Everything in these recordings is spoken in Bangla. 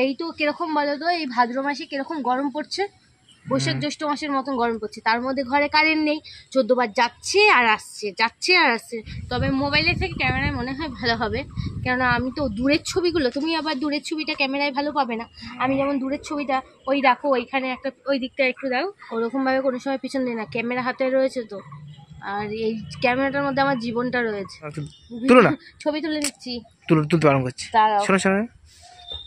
এই তো কিরকম বলো তো, এই ভাদ্র মাসে কিরকম গরম পড়ছে, বৈশাখ জ্যৈষ্ঠ মাসের মতন গরম পড়ছে। তার মধ্যে ঘরে কারেন্ট নেই, 14 বার যাচ্ছে আর আসছে, যাচ্ছে আর আসছে। তবে মোবাইলের থেকে ক্যামেরায় মনে হয় ভালো হবে, কেননা আমি তো দূরের ছবিগুলো, তুমি আবার দূরের ছবিটা ক্যামেরায় ভালো পাবে না। আমি যেমন দূরের ছবিটা ওই দেখো ওইখানে একটা, ওই দিকটা একটু দাও, ওরকমভাবে কোনো সময় পিছন দিই না, ক্যামেরা হাতে রয়েছে তো। আর এই ক্যামেরাটার মধ্যে আমার জীবনটা রয়েছে। তুলো না, ছবি তুলে নিচ্ছি, তুলতে বারণ করছি। দাঁড়াও। শোনো শোনো,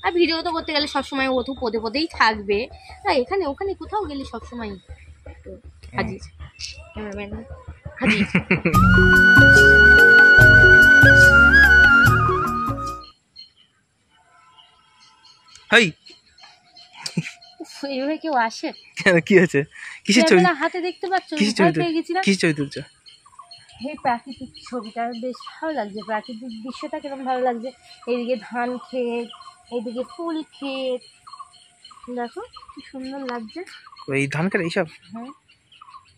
আর ভিডিও তো করতে গেলে সবসময় ও তো পদে পদেই থাকবে, না এখানে ওখানে কোথাও গেলে সবসময় তো হাজির ক্যামেরাম্যান হাজির। হাই এইভাবে কেউ আসে? কি হয়েছে? কিসের ছবি? ক্যামেরা হাতে দেখতে পাচ্ছ, ভয় পেয়ে গেছিলাম। কিসের ছবি তুলছো? এই প্রাকৃতিক ছবিটা বেশ ভালো লাগছে, প্রাকৃতিক দৃশ্যটা কিরকম ভালো লাগছে। এইদিকে ধান ক্ষেত, এইদিকে ফুল ক্ষেত, দেখো কি সুন্দর লাগছে। ওই ধান কাটা এইসব? হ্যাঁ,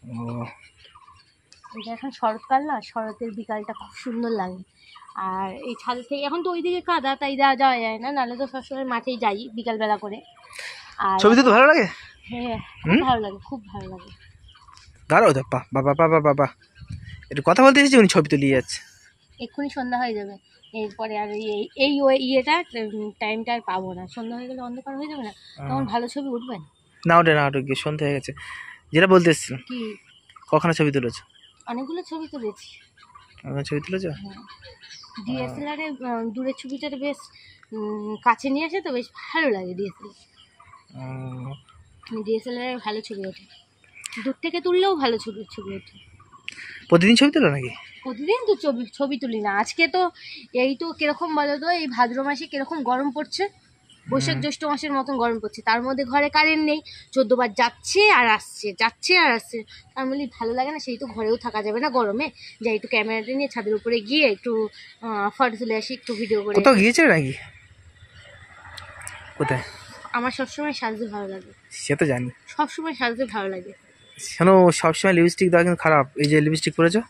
ও এটা এখন শরৎকাল না, শরতের বিকালটা খুব সুন্দর লাগে। আর এই ছাদ থেকে এখন তো ওইদিকে কাদা, তাই যাওয়া যায় না, নাহলে তো সবসময় মাঠেই যাই বিকালবেলা করে। আর ছবি তুলতে ভালো লাগে? হ্যাঁ, খুব ভালো লাগে, খুব ভালো লাগে। দাঁড়াও বাবা বাবা বাবা বাবা, একটু কথা বলতে এসেছি, উনি ছবি তুলিয়ে যাচ্ছে। এক্ষুনি সন্ধ্যা হয়ে যাবে, এরপরে আর এই ইয়েটা টাইমটা আর পাবো না, সন্ধ্যা হয়ে গেলে অন্ধকার হয়ে যাবে না, তখন ভালো ছবি উঠবে না। না ওটা না, ওটা গিয়ে সন্ধ্যা হয়ে গেছে। যেটা বলতে এসেছিলাম, কি? কখনো ছবি তুলেছো? অনেকগুলো ছবি তুলেছি। কখনো ছবি তুলেছো? হ্যাঁ, ডিএসএলআরে দূরের ছবিটা বেশ কাছে নিয়ে আসে তো বেশ ভালো লাগে। ডিএসএলআরে ভালো ছবি ওঠে, দূর থেকে তুললেও ভালো ছবি ওঠে। প্রতিদিন ছবি তোলো নাকি? প্রতিদিন তো ছবি তুলি না। আজকে তো এই তো কিরকম বলো তো, এই ভাদ্র মাসে কিরকম গরম পড়ছে, বৈশাখ জ্যৈষ্ঠ মাসের মতন গরম পড়ছে। তার মধ্যে ঘরে কারেন্ট নেই, 14 বার যাচ্ছে আর আসছে, যাচ্ছে আর আসছে। তার বলি ভালো লাগে না, সেই তো ঘরেও থাকা যাবে না গরমে, যাই একটু ক্যামেরাটা নিয়ে ছাদের উপরে গিয়ে একটু ফটো তুলে আসি, একটু ভিডিও করে। কোথাও গিয়েছিলে নাকি? কোথায়? আমার সবসময় সাজতে ভালো লাগে। সে তো জানি, সবসময় সাজতে ভালো লাগে। শোনো, সবসময় লিপস্টিক দেওয়া কিন্তু খারাপ। এই যে লিপস্টিক পরেছো,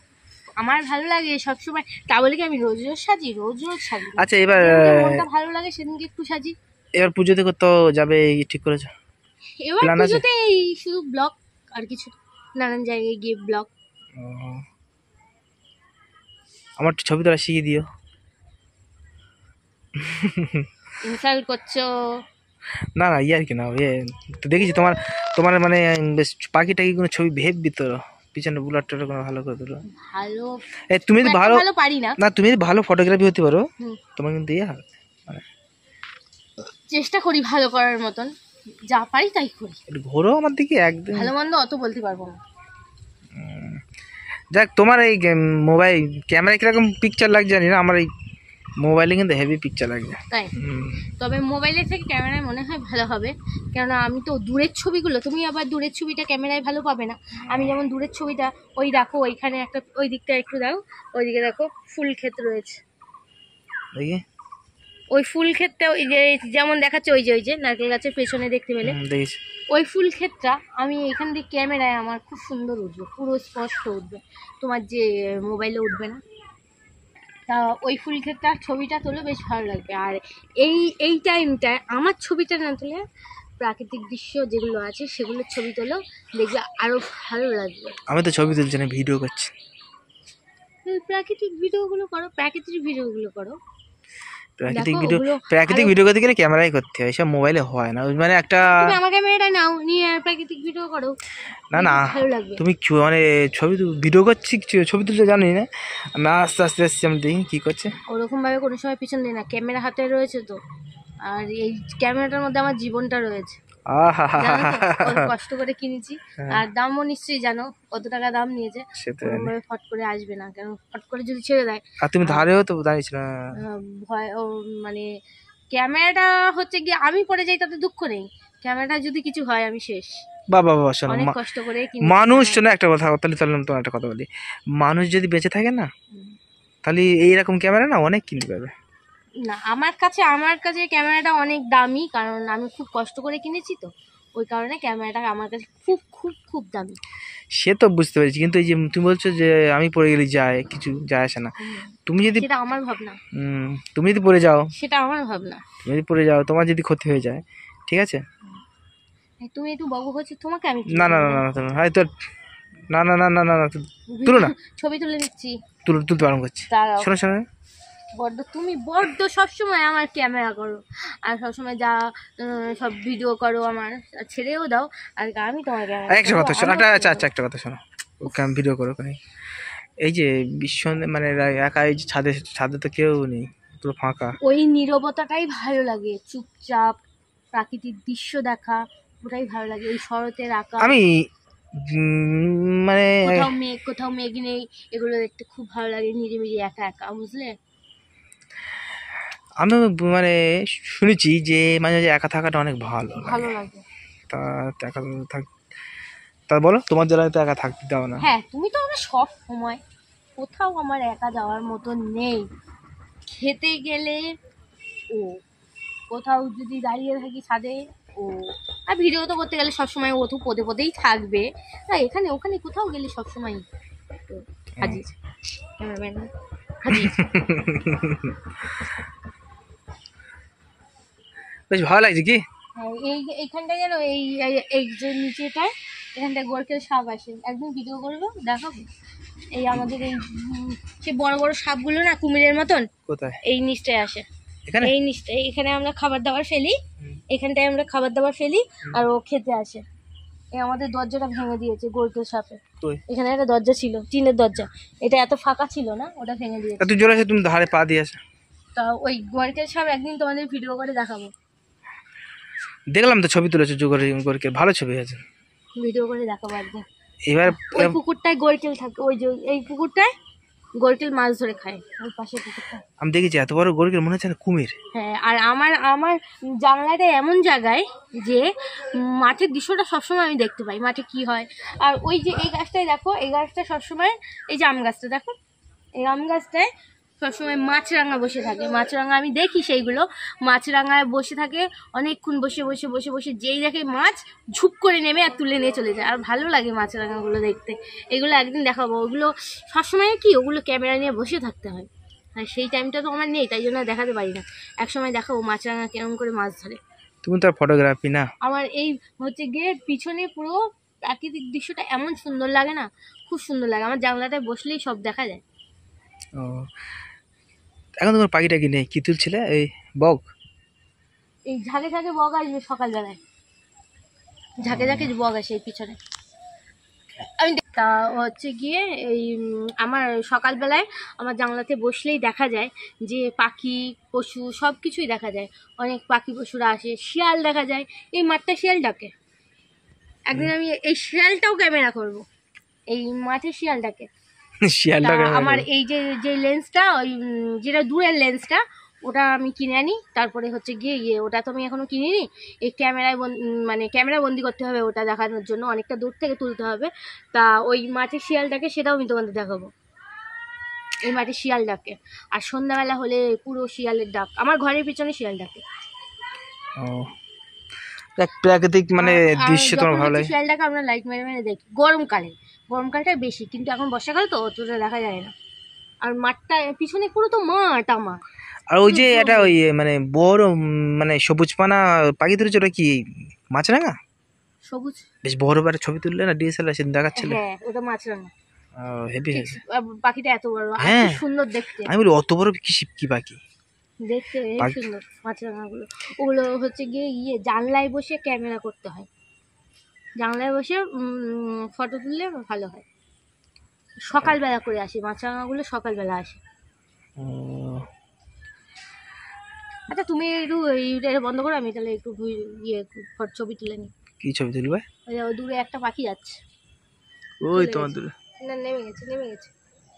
আমার ভালো লাগে সবসময়, তা বলে কি আমি রোজ রোজ সাজি? রোজ রোজ সাজি। আচ্ছা এবার মনটা ভালো লাগে সেদিনকে একটু সাজি। এবার পুজোতে কোথাও যাবে ঠিক করেছো? এবার পুজোতে এই শুধু ব্লগ, আর কিছু নানান জায়গায় গিয়ে ব্লগ। আমার ছবি তোলা শিখিয়ে দিও। ইনসাল্ট করছো? না না, ইয়ে আর কি না, ইয়ে তো দেখেছি তোমার, তোমার মানে বেশ পাখি টাকি কোনো ছবি ভেববি তো, পিছনে বুলার টুলার কোনো ভালো করে তোলো। ভালো তুমি যদি ভালো পারি না, না, তুমি যদি ভালো ফটোগ্রাফি হতে পারো, তোমার কিন্তু ইয়ে হবে, মানে চেষ্টা করি ভালো করার মতন, যা পারি তাই করি। ঘোরো আমার দিকে একদম। ভালো মন্দ অত বলতে পারবো না। যাক, তোমার এই মোবাইল ক্যামেরায় কিরকম পিকচার লাগছে জানি না, আমার এই মোবাইলে কিন্তু হেভি পিকচার লাগছে। তাই? তবে মোবাইলের থেকে ক্যামেরায় মনে হয় ভালো হবে, কেননা আমি তো দূরের ছবিগুলো, তুমি আবার দূরের ছবিটা ক্যামেরায় ভালো পাবে না। আমি যেমন দূরের ছবিটা ওই দেখো ওইখানে একটা, ওই দিকটা একটু দাও, ওইদিকে দেখো ফুল ক্ষেত রয়েছে, দেখি ওই ফুল ক্ষেতটা, ওই যে যেমন দেখাচ্ছে ওই যে নারকেল গাছের পেছনে দেখতে পেলে, দেখিস ওই ফুল ক্ষেতটা আমি এখান থেকে ক্যামেরায় আমার খুব সুন্দর উঠবে, পুরো স্পষ্ট উঠবে, তোমার যে মোবাইলে উঠবে না। তা ওই ফুল ক্ষেতটা ছবিটা তোলে বেশ ভালো লাগবে। আর এই টাইমটায় আমার ছবিটা না তুলে প্রাকৃতিক দৃশ্য যেগুলো আছে সেগুলোর ছবি তোলো, দেখবে আরও ভালো লাগবে। আমি তো ছবি তুলছি না, ভিডিও করছি। প্রাকৃতিক ভিডিওগুলো করো, প্রাকৃতিক ভিডিওগুলো করো। প্রাকৃতিক ভিডিও করতে গেলে ক্যামেরাই করতে হয়, এসব মোবাইলে হয় না। মানে একটা তুমি আমার ক্যামেরাটা নাও, নিয়ে প্রাকৃতিক ভিডিও করো, না না, ভালো লাগবে। তুমি মানে ছবি ভিডিও করছি, ছবি তুলতে জানি না, না আস্তে আস্তে আসছি, আমি দেখি কি করছে। ওরকমভাবে কোনো সময় পিছন দিই না, ক্যামেরা হাতে রয়েছে তো। আর এই ক্যামেরাটার মধ্যে আমার জীবনটা রয়েছে, কষ্ট করে কিনেছি। আর দামও নিশ্চয়ই জানো কত টাকা দাম নিয়েছে, ফট করে আসবে না, কেন ফট করে যদি ছেড়ে দেয়। আর তুমি ধারেও তো দাঁড়িয়েছ না, ভয় ও, মানে ক্যামেরাটা হচ্ছে গিয়ে আমি পড়ে যাই তাতে দুঃখ নেই, ক্যামেরাটা যদি কিছু হয় আমি শেষ। বাবা বাবা শোনো, অনেক কষ্ট করে মানুষ শোনো একটা কথা, তাহলে তোমার একটা কথা বলি, মানুষ যদি বেঁচে থাকে না, তাহলে এইরকম ক্যামেরা না অনেক কিনতে পারবে না। আমার কাছে ক্যামেরাটা অনেক দামি, কারণ আমি খুব কষ্ট করে কিনেছি তো, ওই কারণে ক্যামেরাটা আমার কাছে খুব খুব খুব দামি। সে তো বুঝতে পেরেছি, কিন্তু এই যে তুমি বলছো যে আমি পড়ে গেলে যায় কিছু যায় আসে না, তুমি যদি সেটা আমার ভাবনা, তুমি যদি পড়ে যাও, সেটা আমার ভাবনা। তুমি যদি পড়ে যাও, তোমার যদি ক্ষতি হয়ে যায়, ঠিক আছে? তুমি একটু বকবক করছো, তোমাকে আমি কি না না না বলবো? না না, তুমি হয়তো না না না না না না, তুলো না, ছবি তুলে নিচ্ছি, তুলতে বারণ করছি। দাঁড়াও। শোনো শোনো, তুমি বড্ড সবসময় আমার ক্যামেরা করো, আর সবসময় যা সব ভিডিও করো আমার, আর ছেড়েও দাও, আর আমি তোমার ক্যামেরা একটা কথা শোনো, আচ্ছা আচ্ছা একটা কথা শোনো, ওকে আমি ভিডিও করো ওখানে। এই যে বিশ্ব মানে একা, এই যে ছাদে ছাদে তো কেউ নেই, পুরো ফাঁকা। ওই নীরবতাটাই ভালো লাগে, চুপচাপ প্রাকৃতিক দৃশ্য দেখা, ওটাই ভালো লাগে। এই শরতের আকাশ, আমি মানে কোথাও মেঘ নেই, এগুলো দেখতে খুব ভালো লাগে, নিরিবিলি একা একা, বুঝলে? আমি মানে শুনেছি যে মাঝে মাঝে একা থাকাটা অনেক ভালো ভালো লাগে। লাগে। তা একা থাক, তা বলো তোমার জেলায় তো একা থাকতে দাও না। হ্যাঁ, তুমি তো আমার সব সময়, কোথাও আমার একা যাওয়ার মতো নেই। খেতে গেলে ও, কোথাও যদি দাঁড়িয়ে থাকি ছাদে ও, আর ভিডিও তো করতে গেলে সবসময় ও তো পদে পদেই থাকবে, না এখানে ওখানে কোথাও গেলে সবসময় তো হাজির, ক্যামেরাম্যান হাজির। বেশ ভালো লাগছে কি? হ্যাঁ, এইখানটায় যেন এই যে নিচেটায়, এখানটায় গোরকেল সাপ আসে, একদিন ভিডিও করবো, দেখাবো। এই আমাদের এই সে বড় বড় সাপগুলো না, কুমিরের মতন, কোথায়? এই নিচটায় আসে, এখানে? এই নিচটায়, এখানে আমরা খাবার দাবার ফেলি, এখানটায় আমরা খাবার দাবার ফেলি, আর ও খেতে আসে। এই আমাদের দরজাটা ভেঙে দিয়েছে গোরকেল সাপে। এখানে একটা দরজা ছিল, টিনের দরজা, এটা এত ফাঁকা ছিল না, ওটা ভেঙে দিয়েছে। তুই জোরে আছে, তুমি ধারে পা দিয়ে আসো। তা ওই গোরকেল সাপ একদিন তোমাদের ভিডিও করে দেখাবো, দেখলাম তো ছবি তুলেছো, জোরে ভালো ছবি আছে, ভিডিও করে দেখাবো একদিন। এবার ওই পুকুরটায় গোরকেল থাকে, ওই যে এই পুকুরটায় গোরকেল মাছ ধরে খায়, ওই পাশে পুকুরটা। আমি দেখেছি এত বড় গোরকেল, মনে হচ্ছে না কুমির। হ্যাঁ, আর আমার জানলাটা এমন জায়গায় যে মাঠের দৃশ্যটা সবসময় আমি দেখতে পাই, মাঠে কি হয়। আর ওই যে এই গাছটায় দেখো, এই গাছটা সবসময়, এই যে আম গাছটা দেখো, এই আম গাছটায় সবসময় মাছরাঙা বসে থাকে, মাছরাঙা আমি দেখি, সেইগুলো মাছরাঙায় বসে থাকে অনেকক্ষণ, বসে বসে বসে বসে যেই দেখে মাছ, ঝুপ করে নেমে আর তুলে নিয়ে চলে যায়, আর ভালো লাগে মাছরাঙাগুলো দেখতে। এগুলো একদিন দেখাবো, ওগুলো সবসময় কি, ওগুলো ক্যামেরা নিয়ে বসে থাকতে হয়, আর সেই টাইমটা তো আমার নেই, তাই জন্য দেখাতে পারি না। একসময় দেখাবো মাছরাঙা কেমন করে মাছ ধরে। তুমি তো ফটোগ্রাফি না? আমার এই হচ্ছে গিয়ে পিছনে পুরো প্রাকৃতিক দৃশ্যটা এমন সুন্দর লাগে না, খুব সুন্দর লাগে, আমার জানলাটায় বসলেই সব দেখা যায়। ও, এখন তোমার পাখিটা কি নেই? কি তুলছিলে? এই বক? এই ঝাঁকে ঝাঁকে বক আসবে সকালবেলায়, ঝাঁকে ঝাঁকে বক আসে এই পিছনে। আমি তা হচ্ছে গিয়ে এই আমার সকালবেলায় আমার জানলাতে বসলেই দেখা যায় যে পাখি পশু সব কিছুই দেখা যায়, অনেক পাখি পশুরা আসে, শিয়াল দেখা যায়, এই মাঠটা শিয়াল ডাকে। একদিন আমি এই শিয়ালটাও ক্যামেরা করব, এই মাঠে শিয়াল ডাকে। শিয়ালটা আমার এই যে লেন্সটা, ওই যেটা দূরের লেন্সটা, ওটা আমি কিনে আনি, তারপরে হচ্ছে গিয়ে ওটা তো আমি এখনো কিনিনি, এই ক্যামেরায় মানে ক্যামেরা বন্দি করতে হবে, ওটা দেখানোর জন্য অনেকটা দূর থেকে তুলতে হবে। তা ওই মাঠে শিয়ালটাকে, সেটাও আমি তোমাদের দেখাবো, এই মাঠে শিয়াল ডাকে। আর সন্ধ্যাবেলা হলে পুরো শিয়ালের ডাক, আমার ঘরের পিছনে শিয়াল ডাকে। ও, প্রাকৃতিক মানে দৃশ্য তোমার ভালো লাগে? শিয়ালটাকে আমরা লাইট মেরে মেরে দেখি গরমকালটাই বেশি, কিন্তু এখন বর্ষাকাল তো অতটা দেখা যায় না। আর মাঠটা পিছনে পুরো তো মাঠ আমার। আর ওই যে এটা ওই মানে বড় মানে সবুজ পানা পাখি তুলেছে, ওটা কি মাছরাঙা? সবুজ, বেশ বড় বড় ছবি তুললে না, ডিএসএলআর সেদিন দেখাচ্ছিল। হ্যাঁ ওটা মাছরাঙা। হেভি হেভি পাখিটা এত বড় আর হ্যাঁ, কি সুন্দর দেখতে। আমি বলি অত বড় কি পাখি দেখতে সুন্দর মাছরাঙাগুলো। ওগুলো হচ্ছে গিয়ে জানলায় বসে ক্যামেরা করতে হয়, জানলায় বসে ফটো তুললে ভালো হয়। সকালবেলা করে আসে মাছরাঙাগুলো, সকালবেলা আসে। আচ্ছা তুমি একটু এইটা বন্ধ করো, আমি তাহলে একটু ছবি তুলে নিই। কি ছবি তুলবে? ওই দূরে একটা পাখি যাচ্ছে, ওই তোমার দূরে না নেমে গেছে।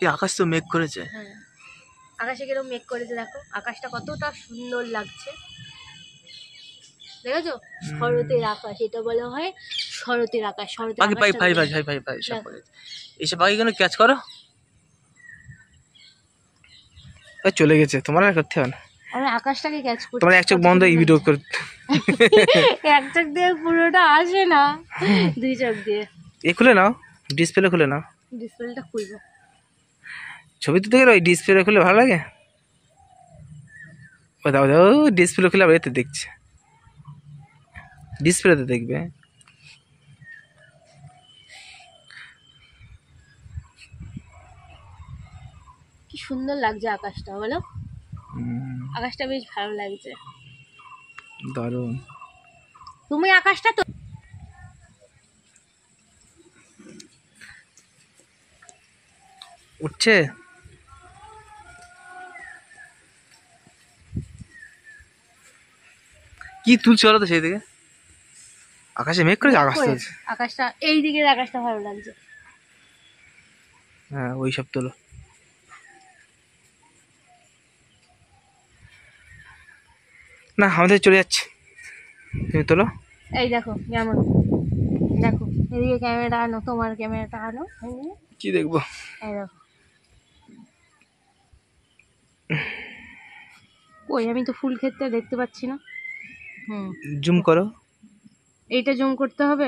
এই আকাশ তো মেঘ করেছে। হ্যাঁ, আকাশে কিরকম মেঘ করেছে দেখো, আকাশটা কতটা সুন্দর লাগছে, দেখেছো? শরতের আকাশ, এটা বলা হয় শরতের আকাশ। শরতের পাখি পাখি ভাই ভাই ভাই ভাই ভাই সব করে এইসব পাখিগুলো ক্যাচ করো। চলে গেছে, তোমার আর করতে হবে না। আমি আকাশটাকে ক্যাচ করছি। তোমার এক চোখ বন্ধ এই ভিডিও করতে। এক চোখ দিয়ে পুরোটা আসে না, দুই চোখ দিয়ে। এ খুলে নাও, ডিসপ্লে খুলে নাও। ডিসপ্লেটা খুলবো। ছবি তো দেখে ওই ডিসপ্লে খুলে ভালো লাগে। ও দাও দাও, ডিসপ্লে খুলে আবার এতে দেখছে, ডিসপ্লেতে দেখবে। কি সুন্দর লাগছে আকাশটা, বলো? আকাশটা বেশ ভালো লাগছে। দারুণ। তুমি আকাশটা তো উঠছে। কি তুলছে বলো তো সেই দিকে? আকাশে মেঘ করেছে, আকাশ তুলছে। আকাশটা এই দিকের আকাশটা ভালো লাগছে। হ্যাঁ ওই সব তোলো। না আমাদের চলে যাচ্ছে, তুমি তোলো। এই দেখো কেমন, দেখো এদিকে ক্যামেরা আনো, তোমার ক্যামেরাটা আনো। কি দেখবো? এই দেখো। কই, আমি তো ফুল ক্ষেতটা দেখতে পাচ্ছি না। জুম করো। এইটা জুম করতে হবে।